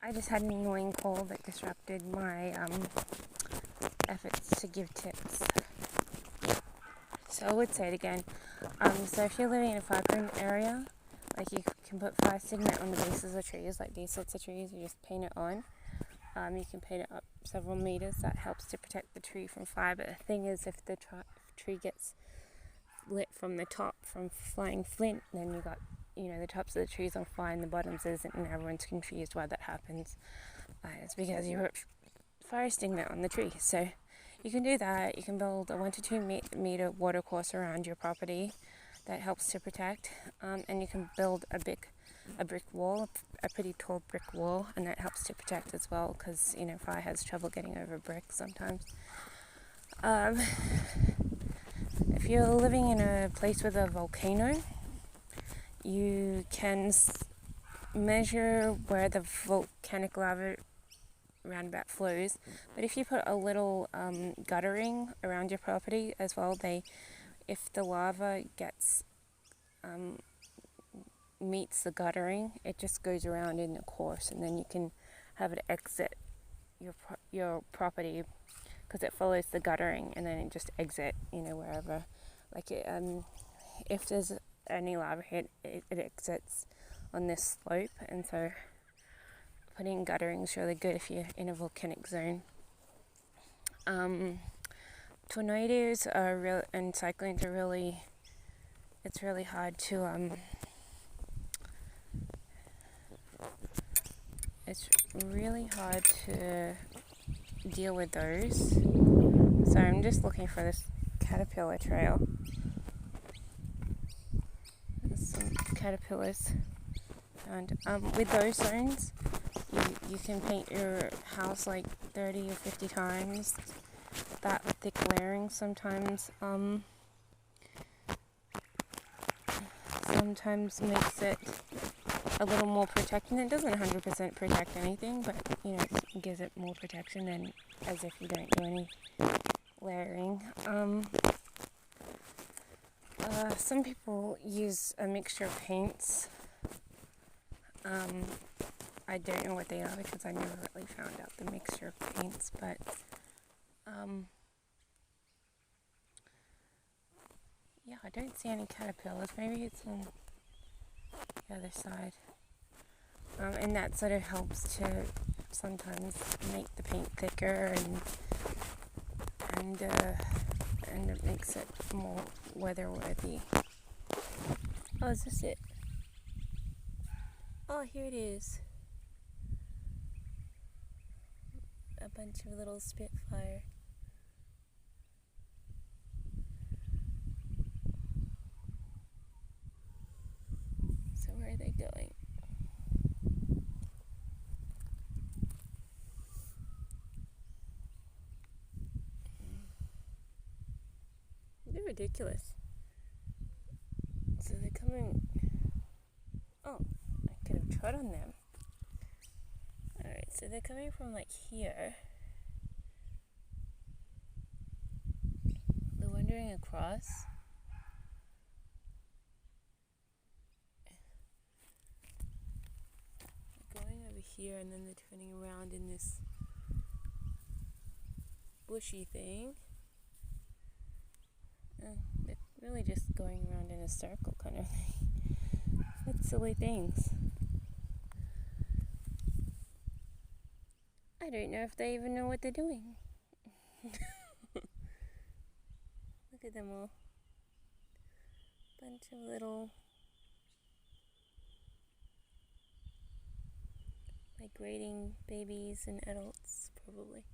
I just had an annoying call that disrupted my efforts to give tips. So I would say it again. So if you're living in a fire-prone area, like you can put fire signet on the bases of trees, like these sorts of trees, you just paint it on. You can paint it up several meters. That helps to protect the tree from fire. But the thing is, if the tree gets lit from the top from flying flint, then you got, the tops of the trees on fire and the bottoms isn't, and everyone's confused why that happens. It's because you put fire extinguisher on the tree. So you can do that. You can build a 1 to 2 meter water course around your property that helps to protect, and you can build a brick wall, a pretty tall brick wall, and that helps to protect as well, because fire has trouble getting over bricks sometimes. If you're living in a place with a volcano, you can measure where the volcanic lava roundabout flows, but if you put a little guttering around your property as well, if the lava gets meets the guttering, it just goes around in the course, and then you can have it exit your property, because it follows the guttering, and then it just exit wherever, like if there's any lava hit, it exits on this slope. And so putting guttering is really good if you're in a volcanic zone. Tornadoes are real, and cyclones are really hard to it's really hard to deal with those. So I'm just looking for this caterpillar trail. There's some caterpillars. And with those zones, you can paint your house like 30 or 50 times. That thick layering sometimes makes it a little more protecting. It doesn't 100% protect anything, but it gives it more protection than as if you don't do any layering. Some people use a mixture of paints. I don't know what they are because I never really found out the mixture of paints, but yeah, I don't see any caterpillars. Maybe it's on the other side. And that sort of helps to sometimes make the paint thicker, and it makes it more weather-worthy. Oh, is this it? Oh, here it is. A bunch of little Spitfire. So where are they going? They're ridiculous. So they're coming. Oh, I could have trod on them. Alright, so they're coming from like here. They're wandering across. They're going over here, and then they're turning around in this bushy thing. They're really just going around in a circle kind of thing. What silly things. I don't know if they even know what they're doing. Look at them all. Bunch of little migrating babies and adults, probably.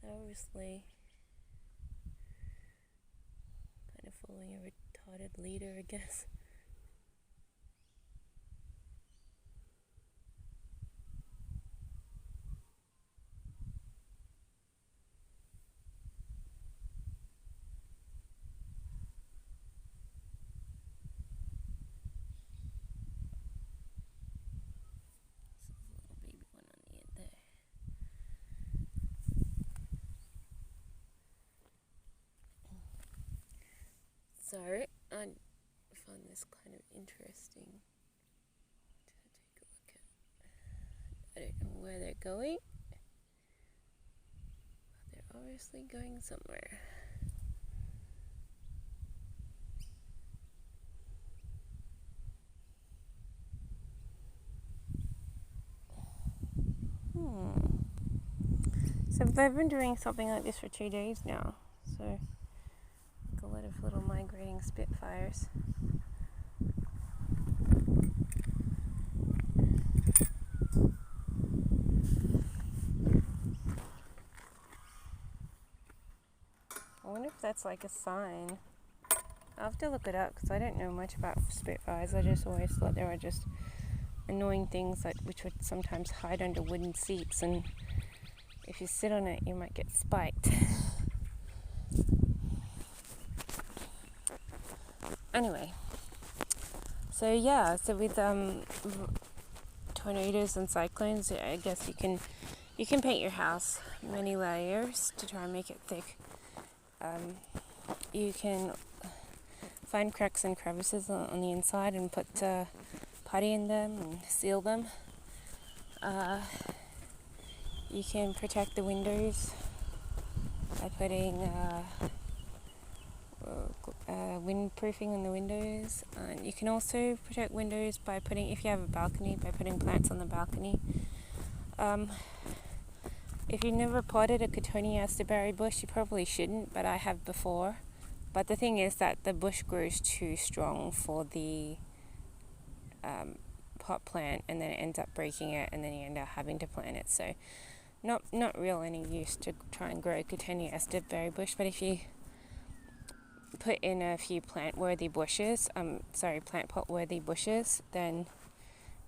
They're obviously kind of following a retarded leader, I guess. So, I found this kind of interesting to take a look I don't know where they're going. They're obviously going somewhere. So they've been doing something like this for 2 days now. So like a lot of little migrating spitfires. I wonder if that's like a sign. I'll have to look it up because I don't know much about spitfires. I just always thought they were just annoying things which would sometimes hide under wooden seats, and if you sit on it you might get spiked. Anyway, so with tornadoes and cyclones, I guess you can paint your house many layers to try and make it thick. You can find cracks and crevices on the inside and put putty in them and seal them. You can protect the windows by putting windproofing on the windows. You can also protect windows by if you have a balcony, by putting plants on the balcony. If you've never potted a Cotoneaster berry bush, you probably shouldn't, but I have before. But the thing is that the bush grows too strong for the pot plant, and then it ends up breaking it, and then you end up having to plant it. So not real any use to try and grow Cotoneaster berry bush. But if you put in a few plant pot worthy bushes, then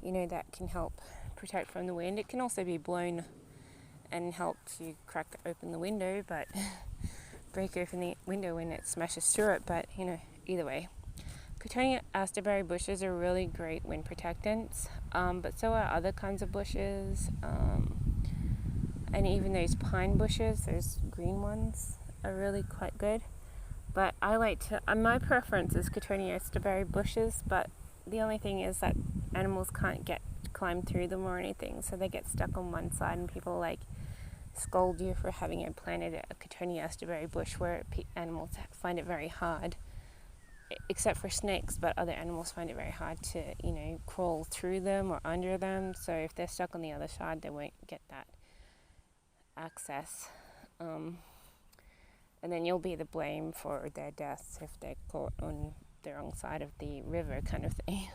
that can help protect from the wind. It can also be blown and help to crack open the window, but break open the window when it smashes through it. But either way, Cotoneaster berry bushes are really great wind protectants, but so are other kinds of bushes, and even those pine bushes, those green ones, are really quite good. But I like to, my preference is Cotoneaster berry bushes, but the only thing is that animals can't climb through them or anything, so they get stuck on one side, and people scold you for having planted a Cotoneaster berry bush where animals find it very hard, except for snakes, but other animals find it very hard to crawl through them or under them. So if they're stuck on the other side, they won't get that access, and then you'll be the blame for their deaths if they're caught on the wrong side of the river, kind of thing.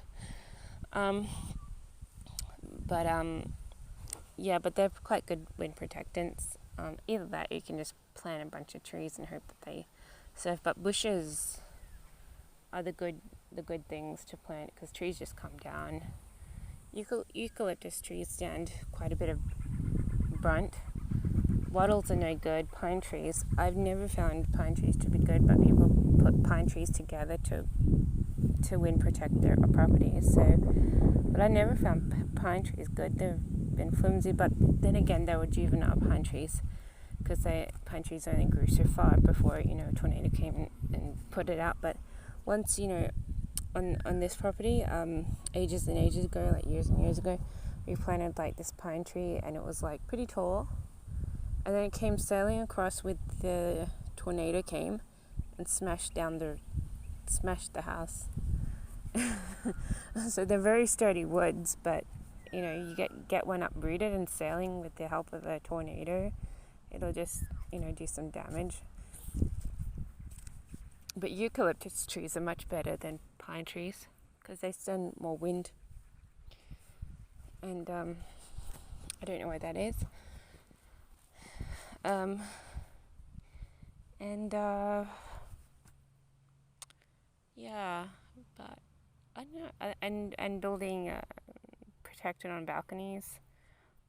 But they're quite good wind protectants. Either that, or you can just plant a bunch of trees and hope that they survive. But bushes are the good things to plant, because trees just come down. Eucalyptus trees stand quite a bit of brunt. Wattles are no good. Pine trees, I've never found pine trees to be good, but people put pine trees together to wind protect their properties. But I never found pine trees good. They've been flimsy, but then again, they were juvenile pine trees, because pine trees only grew so far before a tornado came and put it out. But once on this property, ages and ages ago, like years and years ago, we planted this pine tree, and it was pretty tall, and then it came sailing across with the tornado came and smashed the house. So they're very sturdy woods, but you get one uprooted and sailing with the help of a tornado, it'll just do some damage. But eucalyptus trees are much better than pine trees, because they send more wind, and I don't know why that is. But I don't know, and building protected on balconies,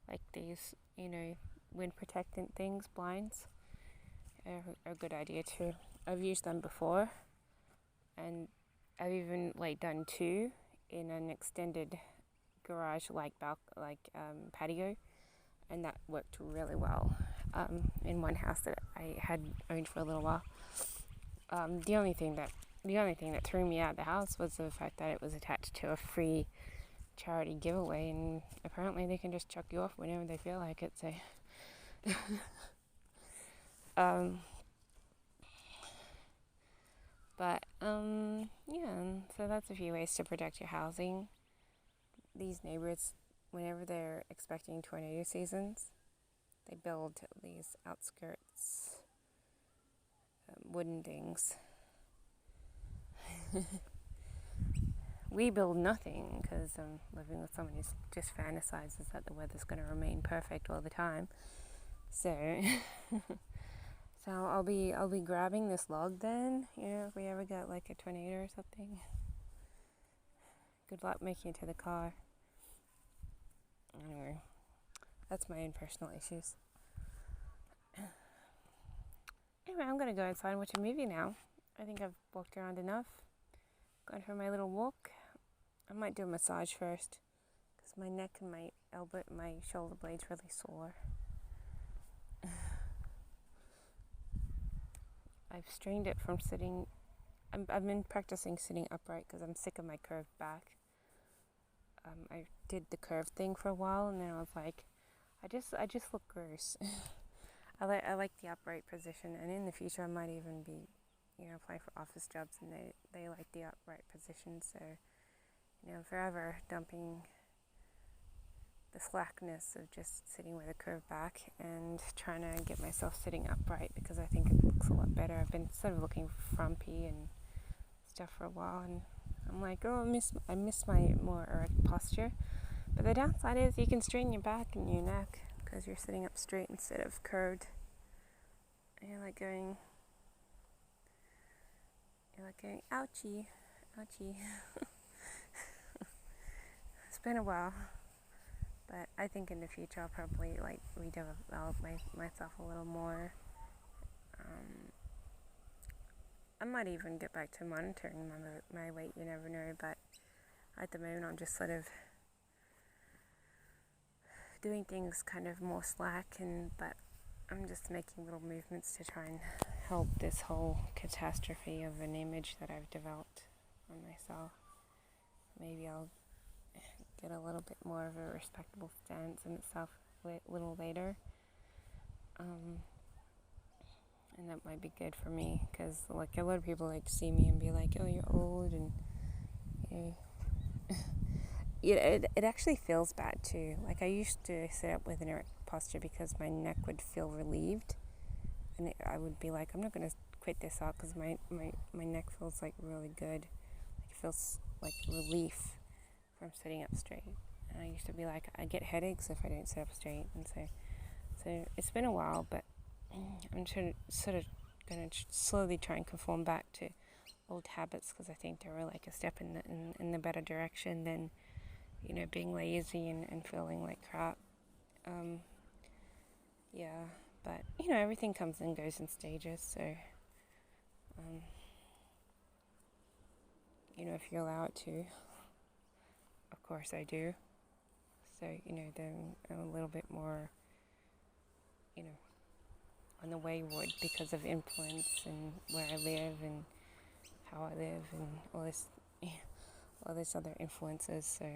like these, wind protectant things, blinds, are a good idea too. I've used them before, and I've even done two in an extended garage patio, and that worked really well in one house that I had owned for a little while. The only thing that threw me out of the house was the fact that it was attached to a free charity giveaway, and apparently they can just chuck you off whenever they feel like it. So, yeah. So that's a few ways to protect your housing. These neighbors, whenever they're expecting tornado seasons, they build these outskirts wooden things. We build nothing because I'm living with someone who just fantasizes that the weather's going to remain perfect all the time. So, so I'll be grabbing this log then. You know, if we ever get like a tornado or something. Good luck making it to the car. Anyway, that's my own personal issues. Anyway, I'm gonna go outside and watch a movie now. I think I've walked around enough. Going for my little walk. I might do a massage first because my neck and my elbow, my shoulder blade's really sore. I've strained it from sitting. I've been practicing sitting upright because I'm sick of my curved back. I did the curved thing for a while, and then I was like, I just look gross. I like the upright position, and in the future I might even be, applying for office jobs, and they like the upright position. So, forever dumping the slackness of just sitting with a curved back and trying to get myself sitting upright because I think it looks a lot better. I've been sort of looking frumpy and stuff for a while, and I'm like, oh, I miss my more erect posture. But the downside is you can strain your back and your neck because you're sitting up straight instead of curved. And you're like going, ouchie, ouchie. It's been a while, but I think in the future I'll probably redevelop myself a little more. I might even get back to monitoring my weight, you never know, but at the moment I'm just sort of doing things kind of more slack, but I'm just making little movements to try and help this whole catastrophe of an image that I've developed on myself. Maybe I'll get a little bit more of a respectable stance in itself a little later. And that might be good for me because like a lot of people like see me and be like, oh, you're old, and it actually feels bad too. Like I used to sit up with an erect posture because my neck would feel relieved, and I would be like, I'm not going to quit this out because my neck feels like really good. Like it feels like relief from sitting up straight. And I used to be like, I get headaches if I don't sit up straight, and so it's been a while, but I'm sort of going to slowly try and conform back to old habits because I think they're like a step in the better direction than being lazy and feeling like crap. Yeah, but everything comes and goes in stages, so if you allow it to, of course I do. So then I'm a little bit more on the wayward because of influence and where I live and how I live and all this other influences. So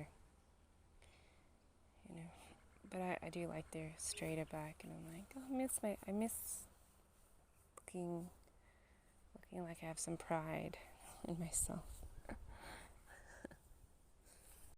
but I do like their straighter back, and I'm like, oh, I miss looking like I have some pride in myself.